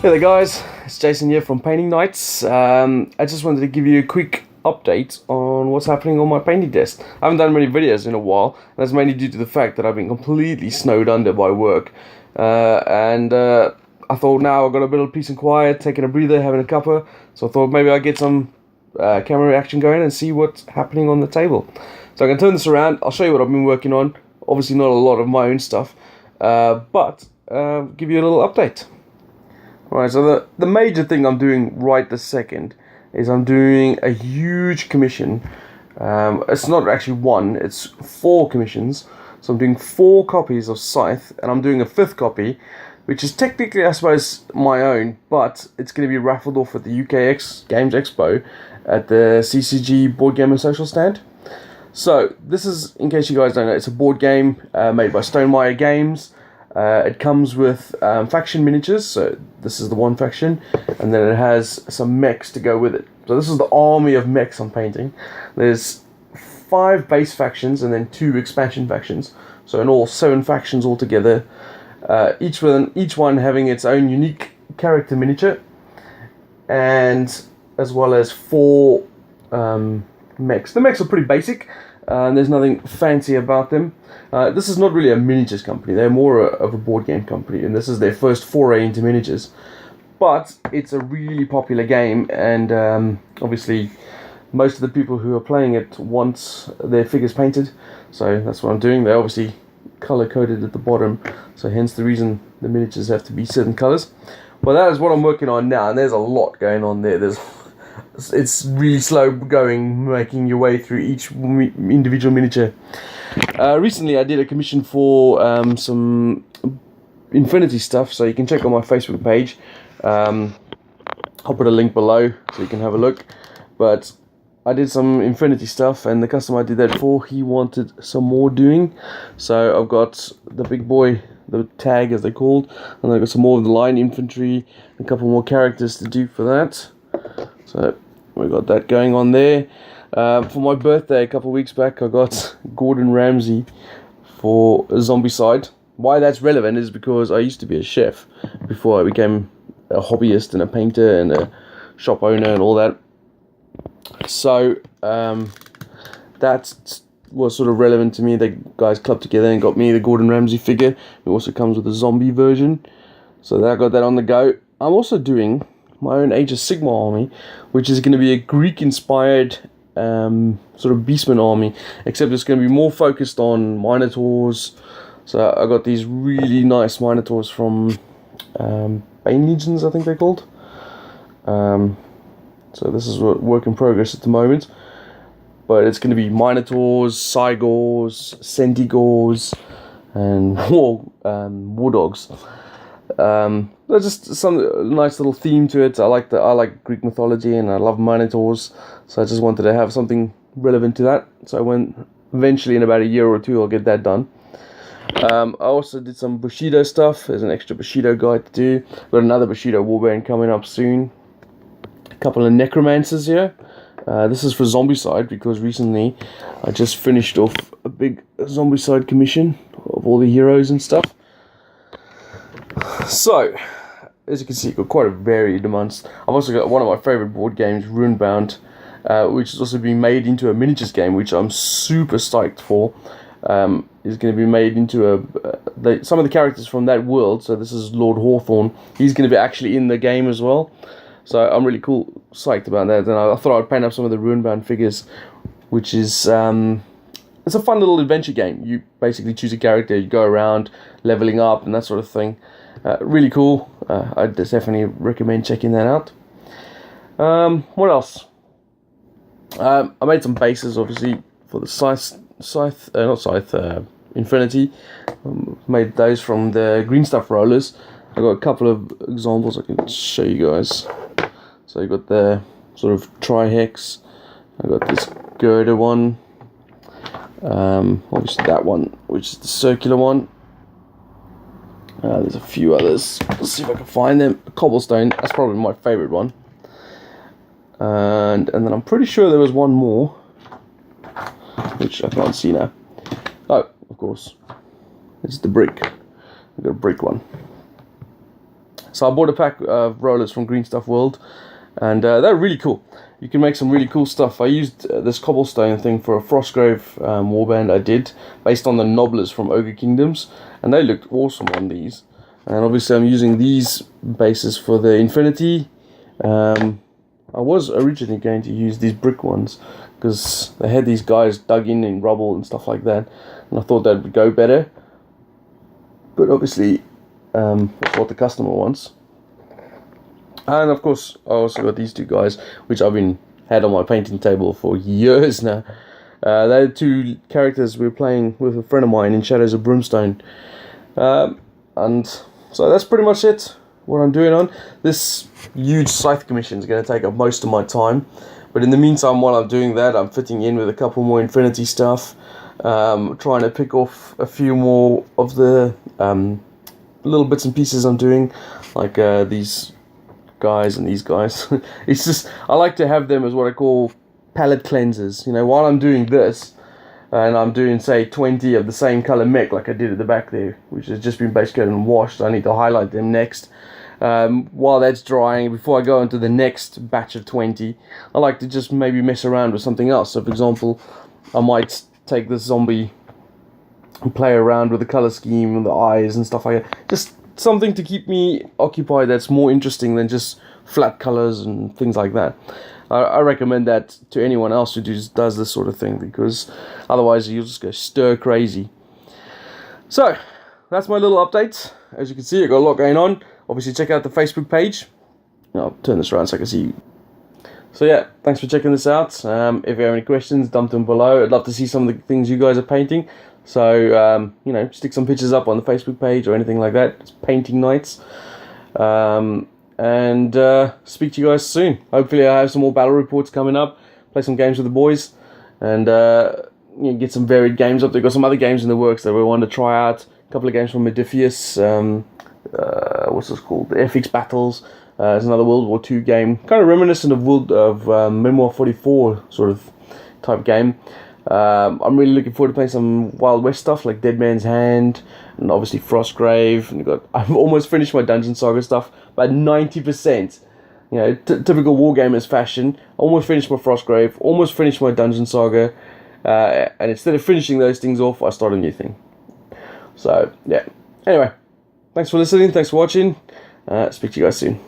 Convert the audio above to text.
Hey there guys, it's Jason here from Painting Nights. I just wanted to give you a quick update on what's happening on my painting desk. I haven't done many videos in a while, and that's mainly due to the fact that I've been completely snowed under by work. I thought now I've got a bit of peace and quiet, taking a breather, having a cuppa, so I thought maybe I'd get some camera action going and see what's happening on the table. So I can turn this around, I'll show you what I've been working on. Obviously not a lot of my own stuff, but give you a little update. Right, so the major thing I'm doing right this second is I'm doing a huge commission. It's not actually one, it's 4 commissions. So I'm doing 4 copies of Scythe, and I'm doing a 5th copy, which is technically, I suppose, my own, but it's going to be raffled off at the UKX Games Expo at the CCG Board Game and Social stand. So this is, in case you guys don't know, it's a board game made by Stonemaier Games. It comes with faction miniatures, so this is the one faction, and then it has some mechs to go with it. So this is the army of mechs I'm painting. There's 5 base factions and then 2 expansion factions, so in all 7 factions altogether, each one having its own unique character miniature, and as well as 4 mechs. The mechs are pretty basic, and there's nothing fancy about them. This is not really a miniatures company, they're more of a board game company, and this is their first foray into miniatures. But it's a really popular game, and obviously most of the people who are playing it want their figures painted, so that's what I'm doing. They're obviously color coded at the bottom, so hence the reason the miniatures have to be certain colors. Well, that is what I'm working on now, and there's a lot going on there. It's really slow going, making your way through each individual miniature. Recently I did a commission for some Infinity stuff, so you can check on my Facebook page. I'll put a link below so you can have a look. But I did some Infinity stuff, and the customer I did that for, he wanted some more doing. So I've got the big boy, the tag as they're called, and I've got some more of the line infantry, a couple more characters to do for that. So we got that going on there. For my birthday a couple of weeks back, I got Gordon Ramsay for Zombicide. Why that's relevant is because I used to be a chef before I became a hobbyist and a painter and a shop owner and all that. So that was sort of relevant to me. The guys clubbed together and got me the Gordon Ramsay figure. It also comes with a zombie version, so I got that on the go. I'm also doing my own Age of Sigmar army, which is going to be a Greek-inspired sort of Beastman army, except it's going to be more focused on Minotaurs. So I got these really nice Minotaurs from Bane Legions, I think they're called. So this is work in progress at the moment, but it's going to be Minotaurs, Cygors, Centigors, and War Dogs. There's just some nice little theme to it. I like Greek mythology, and I love Minotaurs, so I just wanted to have something relevant to that. So eventually in about a year or 2 I'll get that done. I also did some Bushido stuff. There's an extra Bushido guide to do. Got another Bushido Warband coming up soon. A couple of Necromancers here. This is for Zombicide, because recently I just finished off a big Zombicide commission of all the heroes and stuff. So, as you can see, got quite a varied amount. I've also got one of my favourite board games, Runebound, which is also being made into a miniatures game, which I'm super psyched for. Is going to be made into some of the characters from that world. So this is Lord Hawthorne. He's going to be actually in the game as well. So I'm really psyched about that. And I thought I'd paint up some of the Runebound figures, which is it's a fun little adventure game. You basically choose a character, you go around leveling up and that sort of thing. Really cool. I'd definitely recommend checking that out. What else? I made some bases, obviously, for the Infinity. Made those from the green stuff rollers. I got a couple of examples I can show you guys. So you got the sort of tri-hex. I got this girder one. Obviously that one, which is the circular one. There's a few others. Let's see if I can find them. Cobblestone, that's probably my favourite one. And then I'm pretty sure there was one more, which I can't see now. Oh, of course, it's the brick. I've got a brick one. So I bought a pack of rollers from Green Stuff World, and they're really cool. You can make some really cool stuff. I used this cobblestone thing for a Frostgrave warband I did, based on the Nobblers from Ogre Kingdoms, and they looked awesome on these. And obviously I'm using these bases for the Infinity. I was originally going to use these brick ones, because they had these guys dug in rubble and stuff like that, and I thought that would go better. But obviously, that's what the customer wants. And of course, I also got these two guys, which I've had on my painting table for years now. They're two characters we were playing with a friend of mine in Shadows of Brimstone. And so that's pretty much it, what I'm doing on. This huge scythe commission is going to take up most of my time. But in the meantime, while I'm doing that, I'm fitting in with a couple more Infinity stuff. Trying to pick off a few more of the little bits and pieces I'm doing, like these guys and these guys. It's just, I like to have them as what I call palette cleansers. You know, while I'm doing this, and I'm doing, say, 20 of the same color mech like I did at the back there, which has just been base coated and washed. I need to highlight them next. While that's drying, before I go into the next batch of 20, I like to just maybe mess around with something else. So for example, I might take this zombie and play around with the color scheme and the eyes and stuff like that. Just something to keep me occupied that's more interesting than just flat colors and things like that. I recommend that to anyone else who does this sort of thing, because otherwise you'll just go stir crazy. So that's my little update. As you can see, I've got a lot going on. Obviously check out the Facebook page. I'll turn this around so I can see you. So yeah, thanks for checking this out. If you have any questions, dump them below. I'd love to see some of the things you guys are painting. So, you know, stick some pictures up on the Facebook page or anything like that. It's painting nights. And speak to you guys soon. Hopefully I have some more battle reports coming up. Play some games with the boys. And you know, get some varied games up. They've got some other games in the works that we want to try out. A couple of games from Modiphius. What's this called? The FX Battles. It's another World War II game. Kind of reminiscent of Memoir 44 sort of type game. I'm really looking forward to playing some Wild West stuff like Dead Man's Hand and obviously Frostgrave. And I've almost finished my Dungeon Saga stuff, about 90%. You know, typical wargamers fashion. Almost finished my Frostgrave, almost finished my Dungeon Saga, and instead of finishing those things off, I start a new thing. So yeah. Anyway, thanks for listening. Thanks for watching. Speak to you guys soon.